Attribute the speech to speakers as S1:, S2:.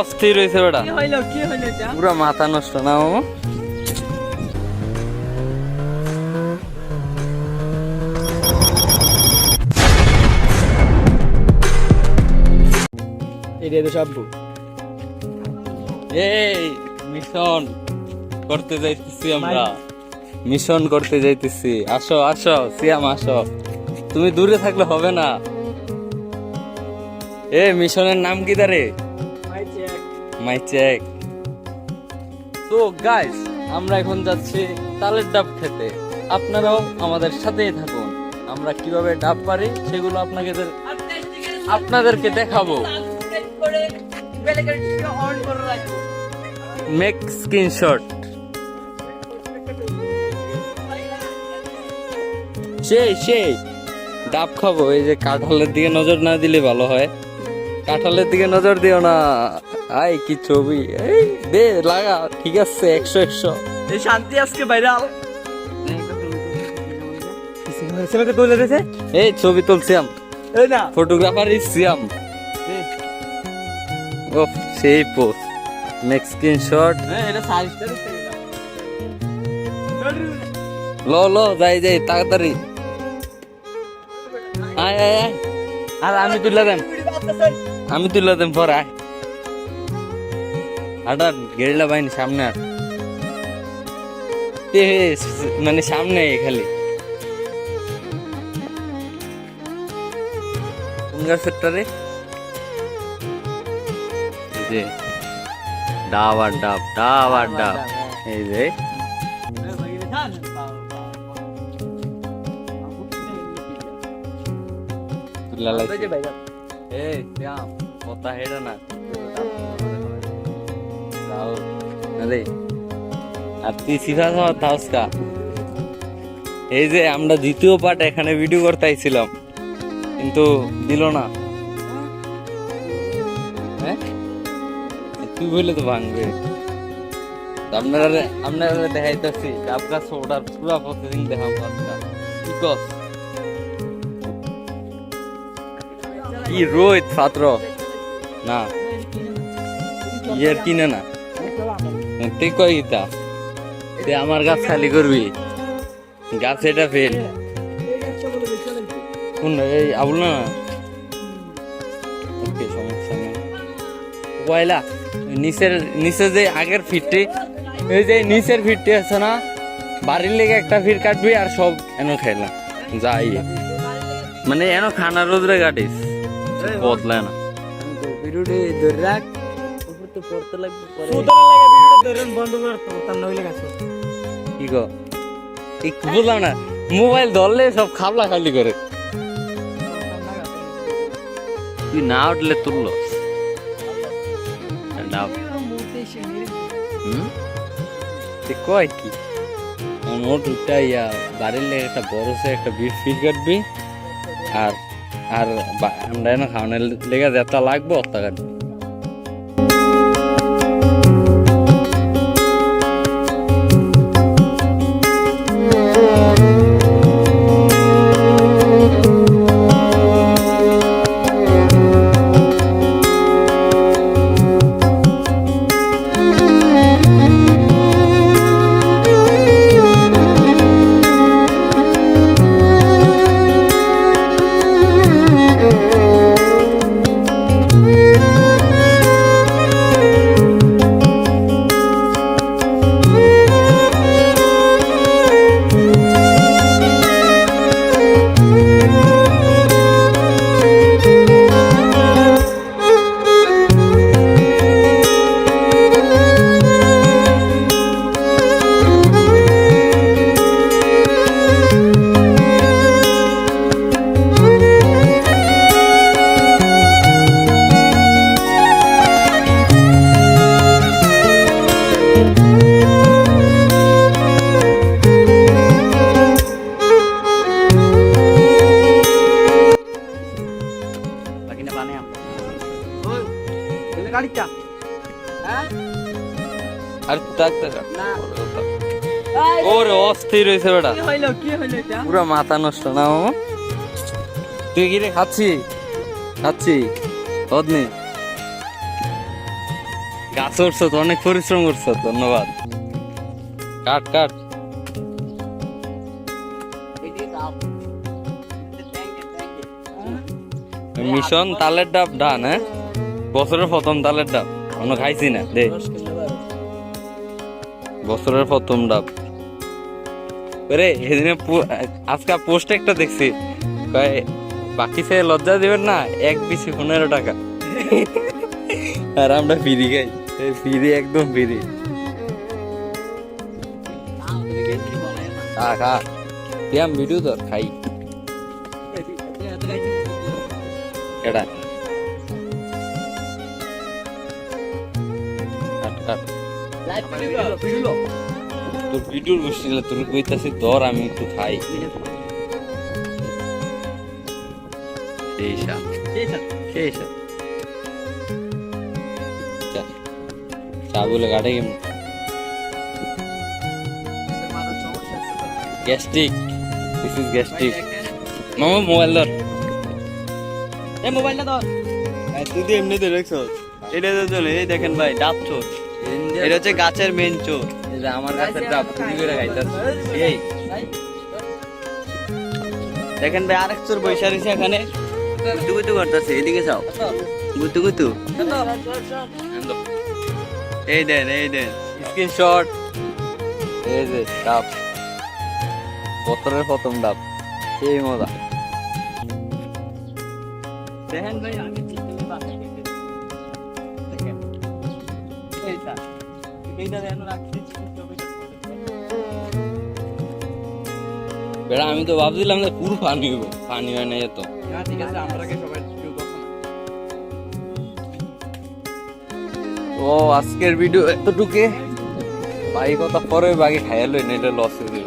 S1: অস্থির হয়েছে বেটা,
S2: কি হইলো এটা?
S1: পুরো মাথা নষ্ট না মামা।
S2: এটা তো সব
S1: এই মিশন করতে যাইতেছি আমরা, মিশন করতে যাইতেছি। আসো আসো সিয়াম আসো, তুমি দূরে থাকলে হবে না। এ মিশনের নাম কি দারে? মাই চেক। তো গাইস আমরা এখন যাচ্ছি তালের ডাব খেতে, আপনারাও আমাদের সাথেই থাকুন। আমরা কিভাবে ডাব পারি সেগুলো আপনাদেরকে দেখাবো। Make screenshot. সেই ডাব খাবো। এই যে কাঁঠালের দিকে নজর না দিলে ভালো হয়, কাঁঠালের দিকে নজর দিও না। আই কি ছবি, এই দে লাগা, ঠিক আছে 100
S2: এই শান্তি আজকে ভাইরাল।
S1: এই ছবি তুলছিলাম,
S2: এই না
S1: ফটোগ্রাফার সিয়াম। ও সেই পোস্ট, মেক স্ক্রিনশট।
S2: এটা সাইজটা
S1: লো যাই তাড়াতাড়ি আয়। আর আমি তুলে দেন পর আয়। হাটার গেরিলা বাহিনী সামনে আর মানে সামনে খালি কোন গাছেরটা রে? যে ডাব আর ডাব। এই যে কথা হেডা না আরে আর তুই সিধা থাকা। এই যে আমরা দ্বিতীয় পার্ট এখানে ভিডিও করতে আইছিলাম, কিন্তু দিল না। হ্যাঁ তুই বললে তো ভাঙবে। আপনারা দেখাইতেছি ডাব গাছ ওটার পুরা প্রতিদিন দেখাম গাছটা কি কস। কি রোহিত পাত্র না ইয়ের কিনে না তুই কই গীতা তুই আমার গাছ খালি করবি, গাছ এটা ফেল। কোন এই আবুল না? ওকে সমস্যা নেই। পয়লা নিচে যে আগের ফিটটি, এই যে নিচের ফিটটি আছে না, বাড়ির লেগে একটা ফিট কাটবি আর সব এনো খাইলাম যাই, মানে এনো খানা রোজরে কাটিস বদলায় না।
S2: ভিডিওটি ধরে রাখ, উপর তো পড়তে লাগবে পরে ভিডিওটা বন্ধ কর, তার নইলে গাছ
S1: কি গো ঠিক বুঝলাম না। মোবাইল ধরলে সব খাবলা খালি করে, তুই না উঠলে তুললো ডাব। কয় কি নোট উঠাইয়া বাড়ির লেগে একটা বড় সে একটা ফিট কাটবি আর আমরা এনে খাওয়ানোর লেগে যেটা লাগবে অর্থ কাটবি। ওরে অস্থির হয়েছে বেটা,
S2: কি হইলো এটা?
S1: পুরো মাথা নষ্ট না মামা। তুই কি রে খাচ্ছি অদনি গাছ উঠছো তো, অনেক পরিশ্রম করছো, ধন্যবাদ। কাট কাট। মিশন তালের ডাব ডান, হ্যাঁ বছরের প্রথম তালের ডাব, অন্য খাইছি না দে, বছরের প্রথম ডাব। রে সেদিনে আজকে পোস্ট একটা দেখছি, কয় বাকি সে লজ্জা দিবেন না, এক পিসি 15 টাকা। আর আমরা ফিরি খাই, ফিরি একদম ফিরি। খা দিয়াম ভিডিও তো খাই। কেডা কাট কাট তোর ভিডিওর বসছিল, তোর কইতাছি ধর আমি একটু খাই। চা বলে কাটে কেমন? Gastric, this is gastric. মামা মোবাইল ধর,
S2: এই মোবাইলটা ধর।
S3: তুই তো এমনি তো দেখছো, এটা তো চলে। এই দেখেন ভাই, ডাব চোর, এটা হচ্ছে গাছের মেন চোর।
S1: এটা আমার কাছে ডাব চুরি করে খাইতাছে। এই
S3: দেখেন ভাই, আরেক চোর বৈশা রয়েছে এখানে, গুতু গুতু করতেছে। এদিকে যাও, গুতু গুতু। এই দেন, এই দেন
S1: স্ক্রিনশট। এই যে ডাব, বছরের প্রথম ডাব, এই মজা।
S3: দেখেন ভাই, আমি চিকেন বানাই দেখেন এইটা, এইটা যেন রাখছি।
S1: বেড়া আমি তো ভাবছিলাম যে পুরো পানি হইব, পানি হয় না এত।
S3: ঠিক আছে, আমরা সবাই
S1: ও আজকের ভিডিও এতটুকু, বাকি কথা পরে বাকি খাইয়া লই, না এটা লস হয়ে যাবে।